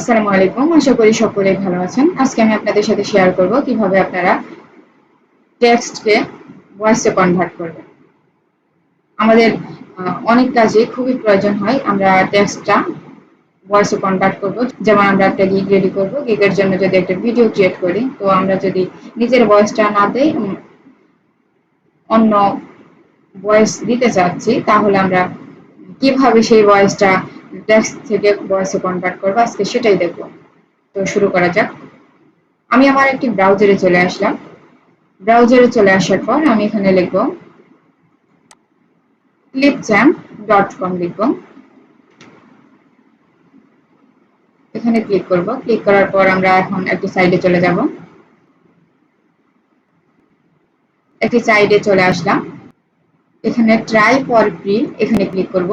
আসসালামু আলাইকুম। আশা করি সকলেই ভালো আছেন। আজকে আমি আপনাদের সাথে শেয়ার করব কিভাবে আপনারা টেক্সটকে ভয়েসে কনভার্ট করবেন। আমাদের অনেক কাজে খুবই প্রয়োজন হয় আমরা টেক্সটটা ভয়েসে কনভার্ট করব। যেমন আমরা একটা গিগ রেডি করব। গিগের জন্য যদি একটা ভিডিও ক্রিয়েট করি, তো আমরা যদি নিজের ভয়েসটা না দেই, অন্য ভয়েস দিতে চাচ্ছি, তাহলে আমরা কিভাবে সেই ভয়েসটা টেক্সট থেকে ভয়েসে কনভার্ট করব, আজকে সেটাই দেখব। তো শুরু করা যাক। আমি আমার একটি ব্রাউজারে চলে আসলাম। ব্রাউজারে চলে আসার পর আমি এখানে লিখব clipchamp.com লিখব। এখানে ক্লিক করব। ক্লিক করার পর আমরা এখন একটি সাইডে চলে যাব। একটি সাইডে চলে আসলাম। এখানে ট্রাই ফর ফ্রি এখানে ক্লিক করব।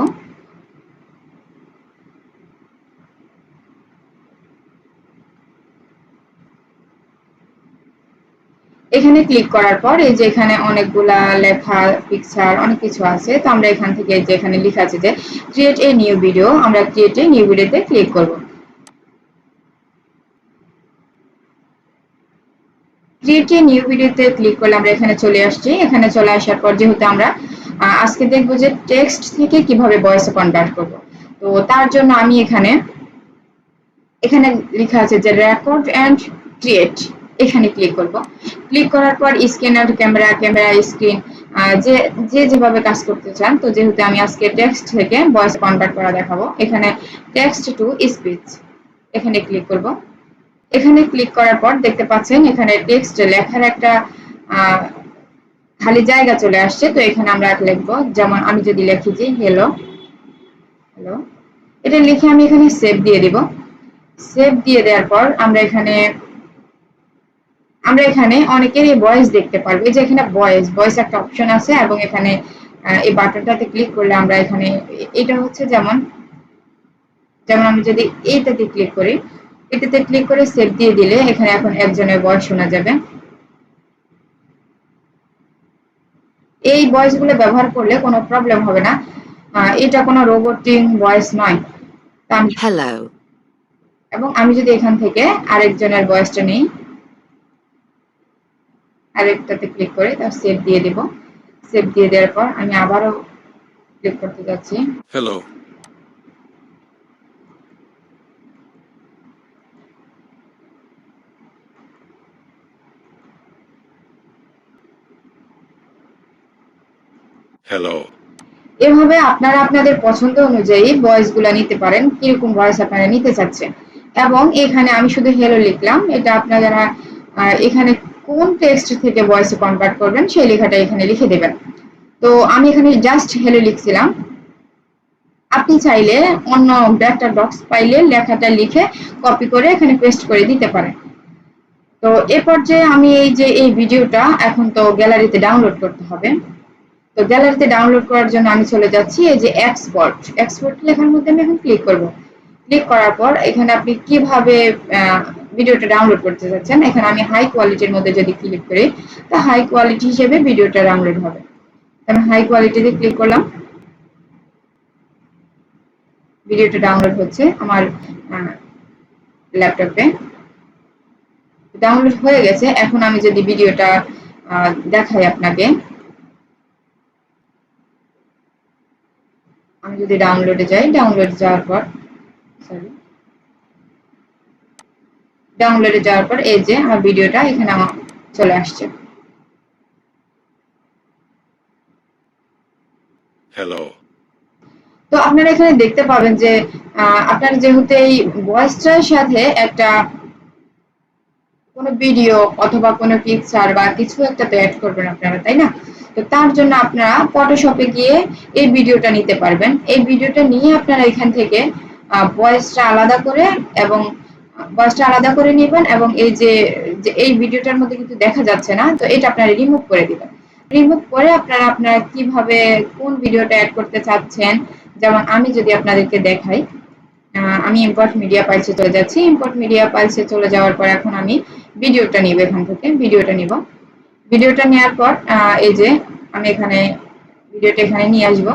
এখানে ক্লিক করার পর এই যে এখানে অনেকগুলা লেখা, পিকচার, অনেক কিছু আছে। তো আমরা এখান থেকে যে এখানে লেখা আছে যে ক্রিয়েট এ নিউ ভিডিও, আমরা ক্রিয়েট এ নিউ ভিডিওতে ক্লিক করব। ক্রিয়েট এ নিউ ভিডিওতে ক্লিক করলে আমরা এখানে চলে আসছি। এখানে চলে আসার পর যেহেতু আমরা আজকে দেখব যে টেক্সট থেকে কিভাবে ভয়েসে কনভার্ট করব। তো তার জন্য আমি এখানে লেখা আছে যে রেকর্ড এন্ড ক্রিয়েট, এখানে ক্লিক করব। ক্লিক করার পর স্ক্রিন আর ক্যামেরা, ক্যামেরা স্ক্রিন, যে যেভাবে কাজ করতে চান। তো যেহেতু আমি আজকে টেক্সট থেকে ভয়েস কনভার্ট করা দেখাবো, এখানে টেক্সট টু স্পিচ এখানে ক্লিক করব। এখানে ক্লিক করার পর দেখতে পাচ্ছেন এখানে টেক্সট লেখার একটা খালি জায়গা চলে আসছে। তো এখানে আমরা লিখবো, যেমন আমি যদি লিখি যে হ্যালো হ্যালো, এটা লিখে আমি এখানে সেভ দিয়ে দিব। সেভ দিয়ে দেওয়ার পর আমরা এখানে অনেকেরই ভয়েস দেখতে পারবো। এই যে এখানে ভয়েস একটা অপশন আছে, এবং এখানে এই বাটনটাতে ক্লিক করলে আমরা এখানে এটা হচ্ছে যেমন যেমন আমি যদি এইটাতে ক্লিক করি, এটাতে ক্লিক করে সেভ দিয়ে দিলে এখানে এখন একজনের ভয়েস শোনা যাবে। এই ভয়েসগুলো ব্যবহার করলে কোনো প্রবলেম হবে না। এটা কোনো রোবটিক ভয়েস নয়। হ্যালো, এবং আমি যদি এখান থেকে আরেকজনের ভয়েসটা নিই, আরেকটাতে ক্লিক করে তার সেভ দিয়ে দেব। সেভ দিয়ে দেওয়ার পর আমি আবারও ক্লিক করতে যাচ্ছি। হ্যালো, হ্যালো, এভাবে আপনারা আপনাদের পছন্দ অনুযায়ী ভয়েসগুলো নিতে পারেন, কিরকম ভয়েস আপনারা নিতে চাচ্ছেন। এবং এখানে আমি শুধু হ্যালো লিখলাম, এটা আপনারা এখানে কোন টেক্সট থেকে ভয়েসে কনভার্ট করবেন সেই লেখাটা এখানে লিখে দেবেন। তো আমি এখানে জাস্ট হ্যালো লিখছিলাম। আপনি চাইলে অন্য একটা বক্স পাইলে লেখাটা লিখে কপি করে এখানে পেস্ট করে দিতে পারেন। তো এ পর্যায়ে আমি এই ভিডিওটা এখন তো গ্যালারিতে ডাউনলোড করতে হবে। তো গ্যালারিতে ডাউনলোড করার জন্য আমি চলে যাচ্ছি এই যে এক্সপোর্ট লেখার মধ্যে আমি এখন ক্লিক করব। ক্লিক করার পর এখানে আপনি কিভাবে ভিডিওটা ডাউনলোড করতে যাচ্ছেন, এখানে আমি হাই কোয়ালিটির মধ্যে যদি ক্লিক করি, তো হাই কোয়ালিটি হিসেবে ভিডিওটা ডাউনলোড হবে। আমি হাই কোয়ালিটিতে ক্লিক করলাম। ভিডিওটা ডাউনলোড হচ্ছে আমার ল্যাপটপে। ডাউনলোড হয়ে গেছে। এখন আমি যদি ভিডিওটা দেখাই আপনাকে, আমি যদি ডাউনলোডে যাই, ডাউনলোড যাওয়ার পর এই যে আমার ভিডিওটা এখানে আমার চলে আসছে। হ্যালো, তো আপনারা এখানে দেখতে পাবেন যে আপনারা যেহেতু এই ভয়েসটার সাথে একটা কোনো ভিডিও অথবা কোনো পিকচার বা কিছু একটা তো অ্যাড করবেন আপনারা, তাই না? তো তার জন্য আপনারা ফটোশপে গিয়ে এই ভিডিওটা নিতে পারবেন। এই ভিডিওটা নিয়ে আপনারা এখান থেকে ভয়েসটা আলাদা করে এবং ভয়েসটা আলাদা করে নেবেন, এবং এই যে এই ভিডিওটার মধ্যে কিন্তু দেখা যাচ্ছে না, তো এটা আপনারা রিমুভ করে দিবেন। রিমুভ করে আপনারা কিভাবে কোন ভিডিওটা অ্যাড করতে চাচ্ছেন, যেমন আমি যদি আপনাদেরকে দেখাই, আমি ইম্পোর্ট মিডিয়া ফাইলসে চলে যাচ্ছি। ইম্পোর্ট মিডিয়া ফাইলসে চলে যাওয়ার পর এখন আমি ভিডিওটা নিব, এখান থেকে ভিডিওটা নিব। ভিডিওটা নেওয়ার পর এই যে আমি এখানে ভিডিওটা এখানে নিয়ে আসব।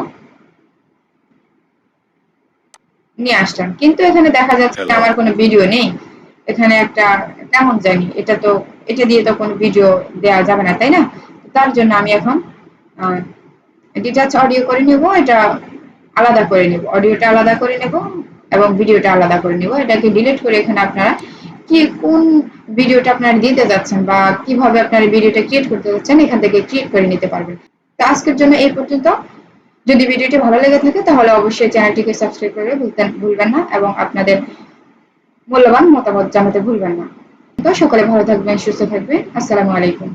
নিয়ে আসলাম, কিন্তু এখানে দেখা যাচ্ছে আমার কোনো ভিডিও নেই। এখানে একটা কেমন জানি, এটা দিয়ে তো কোনো ভিডিও দেওয়া যাবে না, তাই না? তার জন্য আমি এখন ডিটাচ অডিও করে নিব, এটা আলাদা করে নিব, অডিওটা আলাদা করে নেব এবং ভিডিওটা আলাদা করে নিব। এটাকে ডিলিট করে এখানে আপনারা কোন ভিডিওটা আপনারা দিতে যাচ্ছেন বা কিভাবে আপনারা ভিডিওটা ক্রিয়েট করতে যাচ্ছেন এখান থেকে ক্রিয়েট করে নিতে পারবেন। তো আজকের জন্য এই পর্যন্ত। যদি ভিডিওটি ভালো লেগে থাকে তাহলে অবশ্যই চ্যানেলটিকে সাবস্ক্রাইব করে ভুলবেন না এবং আপনাদের মূল্যবান মতামত জানাতে ভুলবেন না। তো সকলে ভালো থাকবেন, সুস্থ থাকবেন। আসসালামু আলাইকুম।